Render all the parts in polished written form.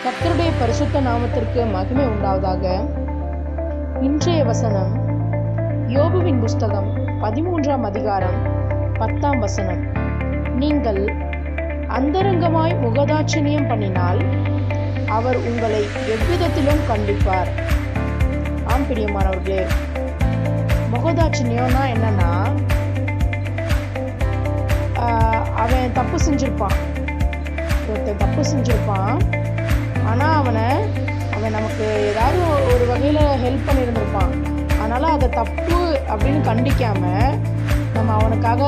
கர்த்தருடைய பரிசுத்த நாமத்திற்கு மகிமை உண்டாவதாக. இன்றைய வசனம் யோபுவின் புஸ்தகம் 13ஆம் அதிகாரம் 10ஆம் வசனம். நீங்கள் அந்தரங்கமாய் முகதாட்சணியம் பண்ணினால் அவர் உங்களை எவ்விதத்திலும் கண்டிப்பார். ஆம் பிரியமானவர்களே, முகதாட்சணியம்னா என்னன்னா, அவன் தப்பு செஞ்சிருப்பான், ஒருத்தன் தப்பு செஞ்சிருப்பான். ஆனால் அவன் நமக்கு ஏதாவது ஒரு வகையில் ஹெல்ப் பண்ணியிருந்திருப்பான். அதனால் அதை தப்பு அப்படின்னு கண்டிக்காமல் நம்ம அவனுக்காக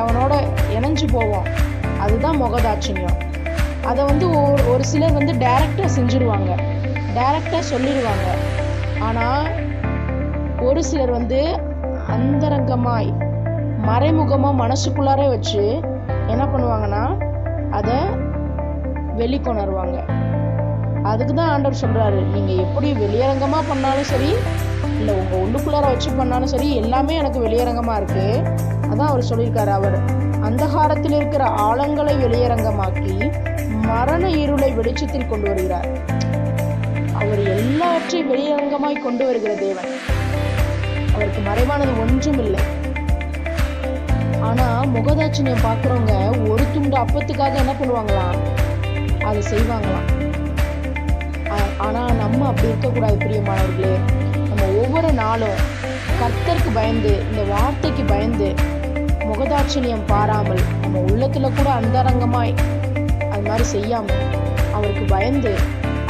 அவனோட இணைஞ்சு போவோம். அதுதான் முகதாட்சணியம். அதை ஒரு சிலர் டைரக்டாக செஞ்சுருவாங்க, டைரக்டாக சொல்லிடுவாங்க. ஆனால் ஒரு சிலர் அந்தரங்கமாய் மறைமுகமாக மனசுக்குள்ளாரே வச்சு என்ன பண்ணுவாங்கன்னா அதை வெளிக்கொணருவாங்க. அதுக்கு தான் ஆண்டவர் சொல்றாரு, நீங்க எப்படி வெளியரங்கமா பண்ணாலும் சரி, இல்லை உங்க உள்ளுக்குள்ளார வச்சு பண்ணாலும் சரி, எல்லாமே எனக்கு வெளியரங்கமா இருக்கு. அதான் அவர் சொல்லியிருக்காரு. அவர் அந்தகாரத்தில் இருக்கிற ஆழங்களை வெளியரங்கமாக்கி மரண இருளை வெளிச்சத்தில் கொண்டு வருகிறார். அவர் எல்லாவற்றையும் வெளியரங்கமாய் கொண்டு வருகிற தேவன். அவருக்கு மறைவானது ஒன்றும் இல்லை. ஆனா முகதாட்சணியம் பார்க்குறவங்க ஒரு துண்டு அப்பத்துக்காக என்ன பண்ணுவாங்களாம், அதை செய்வாங்களாம். ஆனா நம்ம அப்படி இருக்கக்கூடாது பிரியமானவர்களே. நம்ம ஒவ்வொரு நாளும் கர்த்தருக்கு பயந்து, இந்த வார்த்தைக்கு பயந்து, முகதாட்சணியம் பாராமல், நம்ம உள்ளத்துல கூட அந்தரங்கமாய் அது மாதிரி செய்யாமல் அவருக்கு பயந்து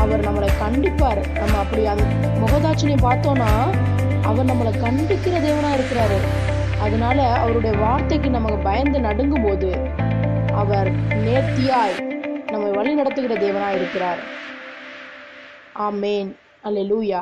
அவர் நம்மளை கண்டிப்பார். நம்ம அப்படி முகதாட்சணியம் பார்த்தோம்னா அவர் நம்மளை கண்டிக்கிற தேவனா இருக்கிறாரு. அதனால அவருடைய வார்த்தைக்கு நமக்கு பயந்து நடுங்கும் போது அவர் நேர்த்தியாய் நம்மை வழி நடத்துகிற தேவனாய் இருக்கிறார். ஆமேன். அல்லேலூயா.